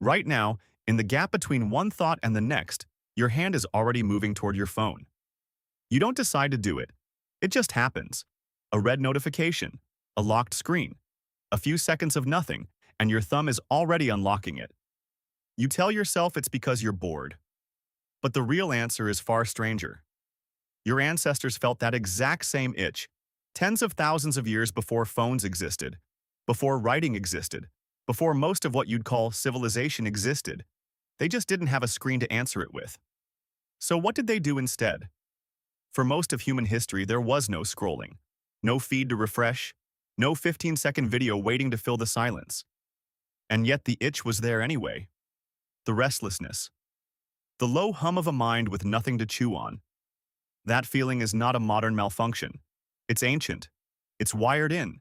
Right now, in the gap between one thought and the next, your hand is already moving toward your phone. You don't decide to do it. It just happens. A red notification, a locked screen, a few seconds of nothing, and your thumb is already unlocking it. You tell yourself it's because you're bored. But the real answer is far stranger. Your ancestors felt that exact same itch, tens of thousands of years before phones existed, before writing existed, before most of what you'd call civilization existed. They just didn't have a screen to answer it with. So what did they do instead? For most of human history, there was no scrolling, no feed to refresh, no 15-second video waiting to fill the silence. And yet the itch was there anyway. The restlessness. The low hum of a mind with nothing to chew on. That feeling is not a modern malfunction. It's ancient. It's wired in.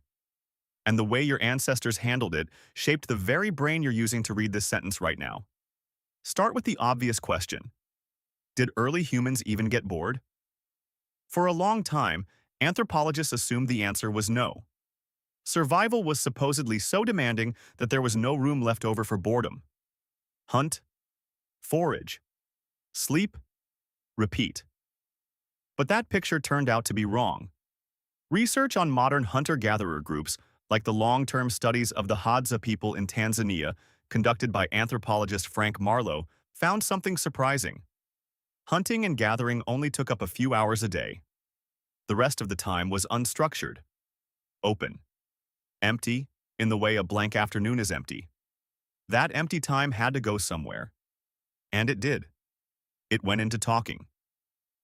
And the way your ancestors handled it shaped the very brain you're using to read this sentence right now. Start with the obvious question. Did early humans even get bored? For a long time, anthropologists assumed the answer was no. Survival was supposedly so demanding that there was no room left over for boredom. Hunt, forage, sleep, repeat. But that picture turned out to be wrong. Research on modern hunter-gatherer groups, like the long-term studies of the Hadza people in Tanzania, conducted by anthropologist Frank Marlowe, found something surprising. Hunting and gathering only took up a few hours a day. The rest of the time was unstructured, open, empty, in the way a blank afternoon is empty. That empty time had to go somewhere. And it did. It went into talking.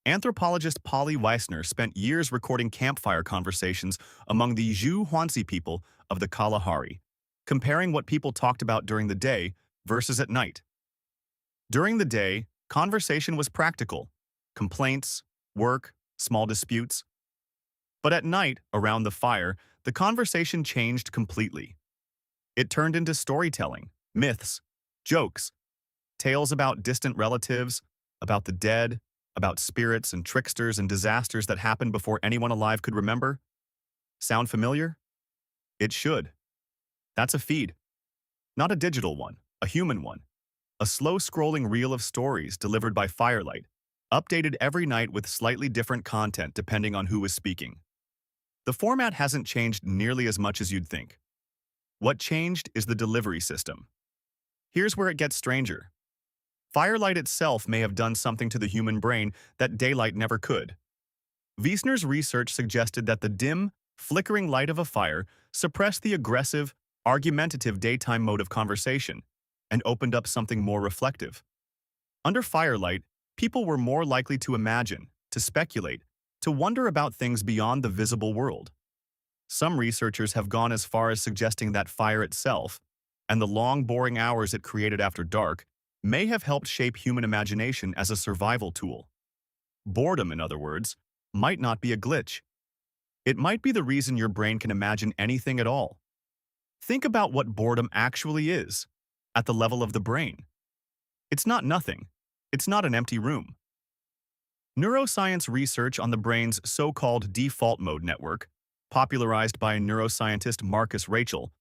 Anthropologist Polly Weissner spent years recording campfire conversations among the Zhu people of the Kalahari, comparing what people talked about during the day versus at night. During the day, conversation was practical, complaints, work, small disputes. But at night, around the fire, the conversation changed completely. It turned into storytelling, myths, jokes, tales about distant relatives, about the dead, about spirits and tricksters and disasters that happened before anyone alive could remember. Sound familiar? It should. That's a feed. Not a digital one, a human one. A slow-scrolling reel of stories delivered by firelight, updated every night with slightly different content depending on who is speaking. The format hasn't changed nearly as much as you'd think. What changed is the delivery system. Here's where it gets stranger. Firelight itself may have done something to the human brain that daylight never could. Wiesner's research suggested that the dim, flickering light of a fire suppressed the aggressive, argumentative daytime mode of conversation and opened up something more reflective. Under firelight, people were more likely to imagine, to speculate, to wonder about things beyond the visible world. Some researchers have gone as far as suggesting that fire itself, and the long, boring hours it created after dark, may have helped shape human imagination as a survival tool. Boredom, in other words, might not be a glitch. It might be the reason your brain can imagine anything at all. Think about what boredom actually is, at the level of the brain. It's not nothing. It's not an empty room. Neuroscience research on the brain's so-called default mode network, popularized by neuroscientist Marcus Rachel,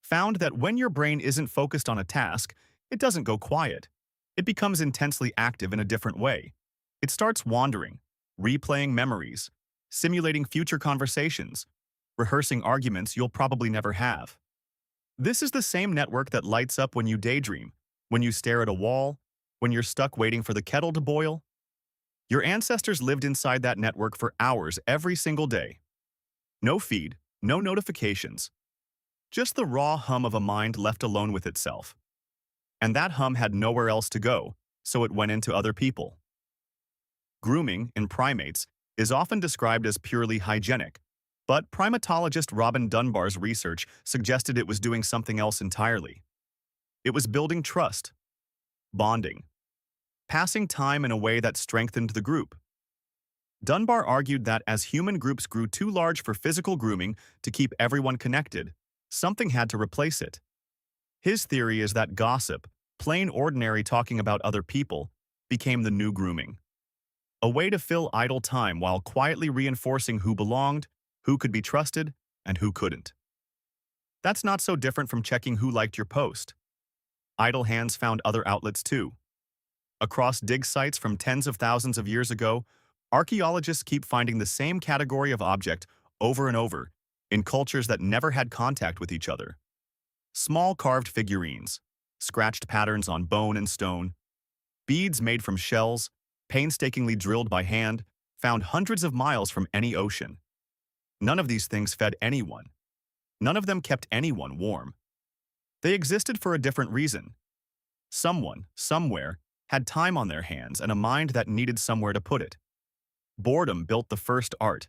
found that when your brain isn't focused on a task, it doesn't go quiet. It becomes intensely active in a different way. It starts wandering, replaying memories, simulating future conversations, rehearsing arguments you'll probably never have. This is the same network that lights up when you daydream, when you stare at a wall, when you're stuck waiting for the kettle to boil. Your ancestors lived inside that network for hours every single day. No feed, no notifications. Just the raw hum of a mind left alone with itself. And that hum had nowhere else to go, so it went into other people. Grooming, in primates, is often described as purely hygienic, but primatologist Robin Dunbar's research suggested it was doing something else entirely. It was building trust, bonding, passing time in a way that strengthened the group. Dunbar argued that as human groups grew too large for physical grooming to keep everyone connected, something had to replace it. His theory is that gossip, plain ordinary talking about other people, became the new grooming. A way to fill idle time while quietly reinforcing who belonged, who could be trusted, and who couldn't. That's not so different from checking who liked your post. idle hands found other outlets too. Across dig sites from tens of thousands of years ago, archaeologists keep finding the same category of object over and over in cultures that never had contact with each other. Small carved figurines, scratched patterns on bone and stone, beads made from shells, painstakingly drilled by hand, found hundreds of miles from any ocean. None of these things fed anyone. None of them kept anyone warm. They existed for a different reason. Someone, somewhere, had time on their hands and a mind that needed somewhere to put it. Boredom built the first art.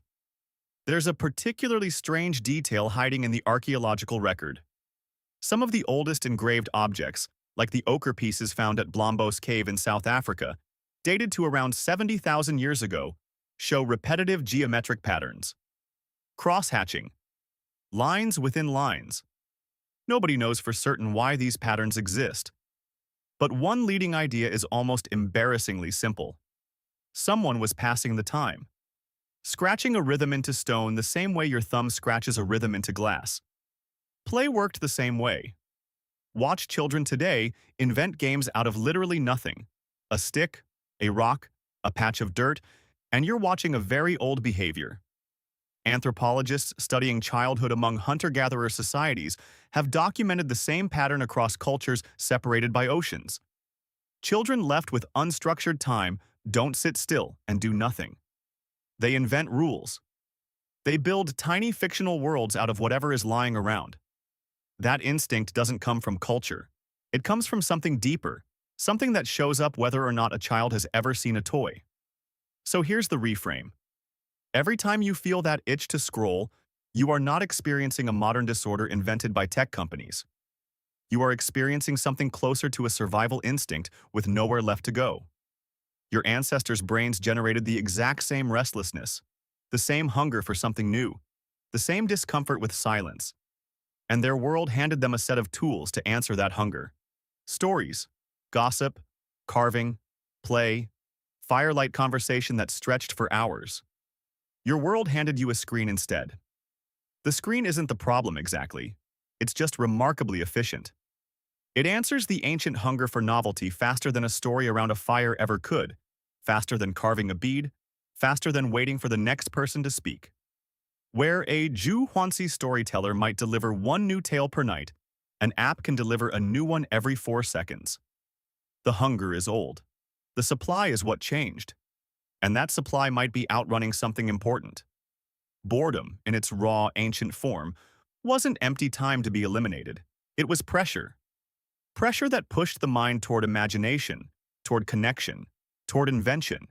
There's a particularly strange detail hiding in the archaeological record. Some of the oldest engraved objects, like the ochre pieces found at Blombos Cave in South Africa, dated to around 70,000 years ago, show repetitive geometric patterns. Cross-hatching. Lines within lines. Nobody knows for certain why these patterns exist. But one leading idea is almost embarrassingly simple. Someone was passing the time, scratching a rhythm into stone the same way your thumb scratches a rhythm into glass. Play worked the same way. Watch children today invent games out of literally nothing. A stick, a rock, a patch of dirt, and you're watching a very old behavior. Anthropologists studying childhood among hunter-gatherer societies have documented the same pattern across cultures separated by oceans. Children left with unstructured time don't sit still and do nothing. They invent rules. They build tiny fictional worlds out of whatever is lying around. That instinct doesn't come from culture. It comes from something deeper, something that shows up whether or not a child has ever seen a toy. So here's the reframe. Every time you feel that itch to scroll, you are not experiencing a modern disorder invented by tech companies. You are experiencing something closer to a survival instinct with nowhere left to go. Your ancestors' brains generated the exact same restlessness, the same hunger for something new, the same discomfort with silence. And their world handed them a set of tools to answer that hunger. Stories, gossip, carving, play, firelight conversation that stretched for hours. Your world handed you a screen instead. The screen isn't the problem exactly. It's just remarkably efficient. It answers the ancient hunger for novelty faster than a story around a fire ever could, faster than carving a bead, faster than waiting for the next person to speak. Where a Zhu Huanxi storyteller might deliver one new tale per night, an app can deliver a new one every 4 seconds. The hunger is old. The supply is what changed. And that supply might be outrunning something important. Boredom, in its raw, ancient form, wasn't empty time to be eliminated. It was pressure. Pressure that pushed the mind toward imagination, toward connection, toward invention.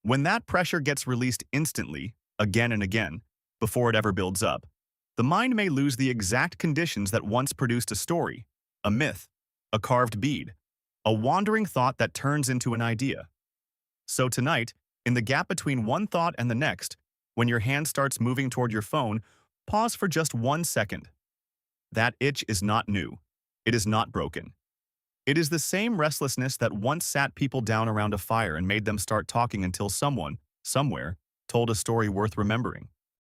When that pressure gets released instantly, again and again, before it ever builds up, the mind may lose the exact conditions that once produced a story, a myth, a carved bead, a wandering thought that turns into an idea. So tonight, in the gap between one thought and the next, when your hand starts moving toward your phone, pause for just 1 second. That itch is not new. It is not broken. It is the same restlessness that once sat people down around a fire and made them start talking until someone, somewhere, told a story worth remembering.